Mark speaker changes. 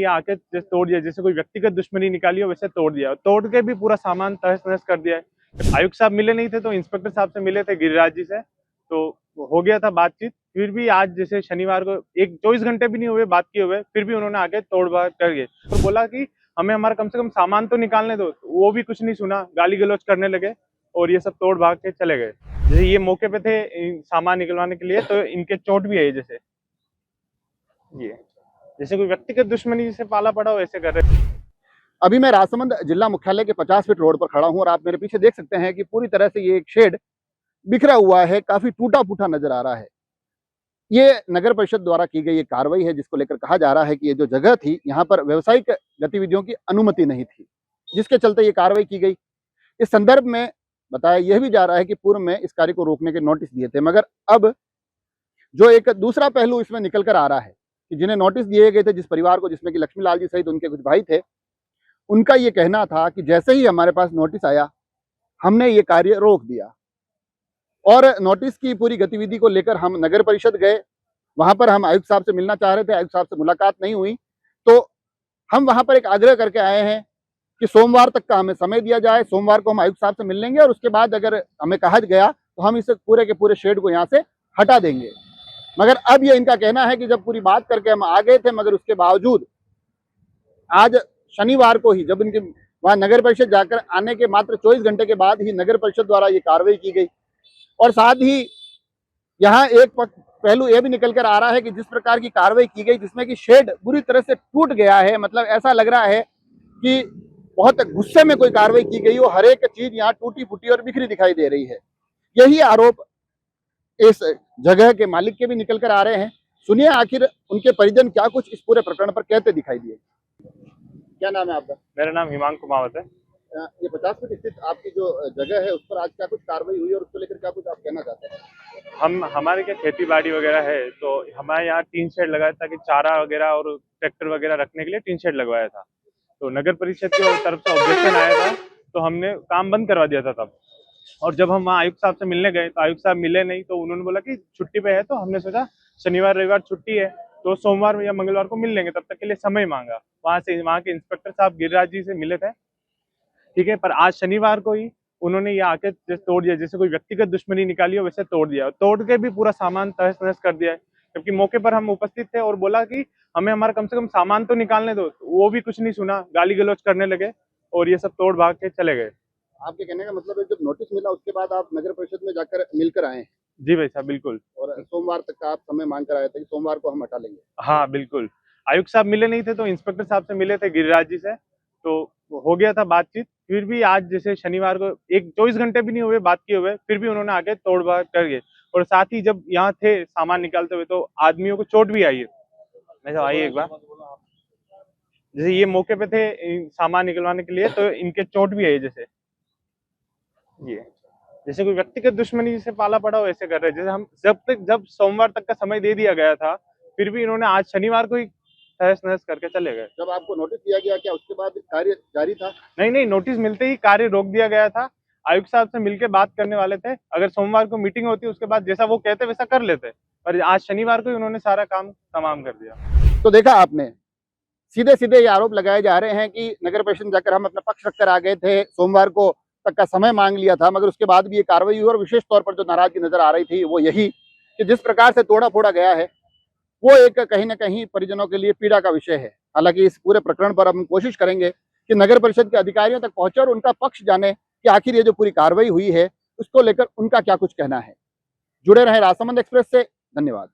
Speaker 1: ये आके जैसे तोड़ दिया, जैसे कोई व्यक्तिगत दुश्मनी निकाली हो वैसे तोड़ दिया, तोड़ के भी पूरा सामान तहस नहस कर दिया है। आयुक्त साहब मिले नहीं थे तो इंस्पेक्टर साहब से मिले थे गिरिराज जी से, तो हो गया था बातचीत। फिर भी आज जैसे शनिवार को 24 घंटे भी नहीं हुए बात किए हुए, फिर भी उन्होंने आके तोड़फाड़ कर गए और बोला कि हमें हमारा कम से कम सामान तो निकालने दो, वो भी कुछ नहीं सुना, गाली गलौज करने लगे और ये सब तोड़ भाग के चले गए। जैसे ये मौके पे थे सामान निकलवाने के लिए, तो इनके चोट भी है, जैसे ये जैसे कोई व्यक्तिगत दुश्मनी से पाला पड़ा हो ऐसे कर रहे।
Speaker 2: अभी मैं राजसमंद जिला मुख्यालय के 50 फीट रोड पर खड़ा हूं और आप मेरे पीछे देख सकते हैं कि पूरी तरह से ये एक शेड बिखरा हुआ है, काफी टूटा फूटा नजर आ रहा है। ये नगर परिषद द्वारा की गई एक कार्रवाई है, जिसको लेकर कहा जा रहा है कि ये जो जगह थी, यहाँ पर व्यावसायिक गतिविधियों की अनुमति नहीं थी, जिसके चलते ये कार्रवाई की गई। इस संदर्भ में बताया यह भी जा रहा है कि पूर्व में इस कार्य को रोकने के नोटिस दिए थे, मगर अब जो एक दूसरा पहलू इसमें निकल कर आ रहा है कि जिन्हें नोटिस दिए गए थे, जिस परिवार को, जिसमें कि लक्ष्मी लाल जी सहित उनके कुछ भाई थे, उनका ये कहना था कि जैसे ही हमारे पास नोटिस आया हमने ये कार्य रोक दिया। और नोटिस की पूरी गतिविधि को लेकर हम नगर परिषद गए, वहां पर हम आयुक्त साहब से मिलना चाह रहे थे, आयुक्त साहब से मुलाकात नहीं हुई, तो हम वहां पर एक आग्रह करके आए हैं कि सोमवार तक का हमें समय दिया जाए, सोमवार को हम आयुक्त साहब से मिल लेंगे और उसके बाद अगर हमें कहा गया तो हम इस पूरे के पूरे शेड को यहाँ से हटा देंगे। मगर अब ये इनका कहना है कि जब पूरी बात करके हम आ गए थे, मगर उसके बावजूद आज शनिवार को ही, जब इनके वहां नगर परिषद जाकर आने के मात्र 24 घंटे के बाद ही नगर परिषद द्वारा ये कार्रवाई की गई। और साथ ही यहाँ एक पहलू यह भी निकल कर आ रहा है कि जिस प्रकार की कार्रवाई की गई, जिसमें कि शेड बुरी तरह से टूट गया है, मतलब ऐसा लग रहा है कि बहुत गुस्से में कोई कार्रवाई की गई हो, हर एक चीज यहाँ टूटी फूटी और बिखरी दिखाई दे रही है। यही आरोप इस जगह के मालिक के भी निकल कर आ रहे हैं। सुनिए आखिर उनके परिजन क्या कुछ इस पूरे प्रकरण पर कहते दिखाई दिए। क्या नाम है आपका?
Speaker 1: मेरा नाम हिमांक कुमावत है।
Speaker 2: ये 50 फीट स्थित आपकी जो जगह है, उस पर आज क्या कुछ कार्रवाई हुई और उसको लेकर क्या कुछ आप कहना चाहते हैं?
Speaker 1: हमारे क्या खेती बाड़ी वगैरह है, तो हमारे यहाँ टीन शेड लगाया था कि चारा वगैरह और ट्रैक्टर वगैरह रखने के लिए टीन शेड लगवाया था। तो नगर परिषद की तरफ से ऑब्जेक्शन आया था, तो हमने काम बंद करवा दिया था तब। और जब हम वहाँ आयुक्त साहब से मिलने गए तो आयुक्त साहब मिले नहीं, तो उन्होंने बोला कि छुट्टी पे है, तो हमने सोचा शनिवार रविवार छुट्टी है तो सोमवार या मंगलवार को मिल लेंगे, तब तक के लिए समय मांगा। वहाँ के इंस्पेक्टर साहब गिरिराज जी से मिले थे, ठीक है, पर आज शनिवार को ही उन्होंने ये आके जैसे तोड़ दिया, जैसे कोई व्यक्तिगत दुश्मनी निकाली हो वैसे तोड़ दिया, तोड़ के भी पूरा सामान तहस नहस कर दिया है। जबकि मौके पर हम उपस्थित थे और बोला कि हमें हमारा कम से कम सामान तो निकालने दो, वो भी कुछ नहीं सुना, गाली गलौज करने लगे और ये सब तोड़ भाग के चले गए।
Speaker 2: आपके कहने का मतलब है जब नोटिस मिला उसके बाद आप नगर परिषद में जाकर मिलकर आए?
Speaker 1: जी भाई साहब, बिल्कुल।
Speaker 2: और सोमवार तक का आप समय मांग कर आए थे कि सोमवार को हम हटा लेंगे?
Speaker 1: हाँ बिल्कुल, आयुक्त साहब मिले नहीं थे तो इंस्पेक्टर साहब से मिले थे गिरिराज जी से, तो हो गया था बातचीत। फिर भी आज जैसे शनिवार को 24 घंटे भी नहीं हुए बात किए हुए, फिर भी उन्होंने आके तोड़ भाग कर गए। और साथ ही जब यहाँ थे सामान निकालते हुए तो आदमियों को चोट भी आई है। मैं आइए एक बार, जैसे ये मौके पे थे सामान निकलवाने के लिए, तो इनके चोट भी है, जैसे ये जैसे कोई व्यक्तिगत दुश्मनी से पाला पड़ा हो ऐसे कर रहे। जैसे हम जब सोमवार तक का समय दे दिया गया था, फिर भी इन्होंने आज शनिवार को ही तहस नहस करके चले गए।
Speaker 2: जब आपको नोटिस दिया गया क्या उसके बाद कार्य जारी था?
Speaker 1: नहीं, नोटिस मिलते ही कार्य रोक दिया गया था। आयुक्त साहब से मिलकर बात करने वाले थे, अगर सोमवार को मीटिंग होती उसके बाद जैसा वो कहते वैसा कर लेते, पर आज शनिवार को ही उन्होंने सारा काम तमाम कर दिया।
Speaker 2: तो देखा आपने, सीधे सीधे ये आरोप लगाए जा रहे हैं कि नगर परिषद जाकर हम अपना पक्ष रखकर आ गए थे, सोमवार को तक का समय मांग लिया था, मगर उसके बाद भी ये कार्रवाई हुई। और विशेष तौर पर जो नाराजगी नजर आ रही थी वो यही कि जिस प्रकार से तोड़ा फोड़ा गया है, वो एक कहीं ना कहीं परिजनों के लिए पीड़ा का विषय है। हालांकि इस पूरे प्रकरण पर हम कोशिश करेंगे कि नगर परिषद के अधिकारियों तक पहुंचे और उनका पक्ष जाने कि आखिर ये जो पूरी कार्रवाई हुई है उसको लेकर उनका क्या कुछ कहना है। जुड़े रहे राजसमंद एक्सप्रेस से, धन्यवाद।